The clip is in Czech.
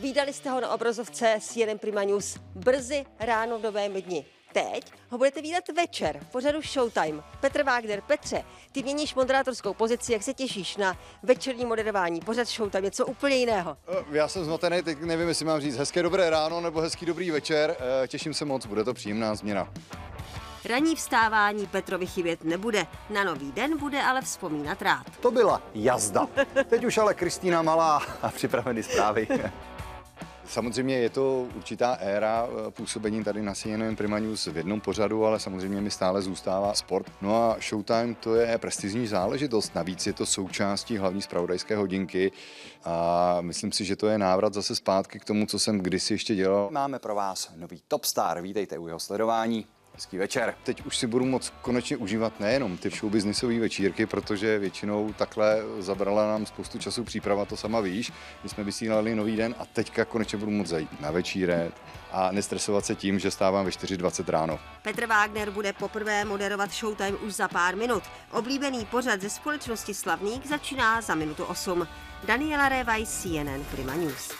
Vídali jste ho na obrazovce CNN Prima News brzy ráno v novém dni. Teď ho budete vídat večer v pořadu Showtime. Petr Wagner, Petře, ty měníš moderátorskou pozici, jak se těšíš na večerní moderování? Pořad Showtime, něco úplně jiného. Já jsem zmatený, teď nevím, jestli mám říct hezké dobré ráno nebo hezký dobrý večer. Těším se moc, bude to příjemná změna. Ranní vstávání Petrovi chybět nebude. Na nový den bude ale vzpomínat rád. To byla jazda. Teď už ale Kristýna Malá a připraveny zprávy. Samozřejmě je to určitá éra působení tady na CNN Prima News v jednom pořadu, ale samozřejmě mi stále zůstává sport. No a Showtime to je prestižní záležitost, navíc je to součástí hlavní zpravodajské hodinky a myslím si, že to je návrat zase zpátky k tomu, co jsem kdysi ještě dělal. Máme pro vás nový Top Star, vítejte u jeho sledování. Hezký večer. Teď už si budu moc konečně užívat nejenom ty showbiznisové večírky, protože většinou takhle zabrala nám spoustu času příprava, to sama víš. My jsme vysílali nový den a teďka konečně budu moc zajít na večírek a nestresovat se tím, že stávám ve 4:20 ráno. Petr Wagner bude poprvé moderovat Showtime už za pár minut. Oblíbený pořad ze společnosti Slavník začíná za minutu 8. Daniela Révaj, CNN Prima News.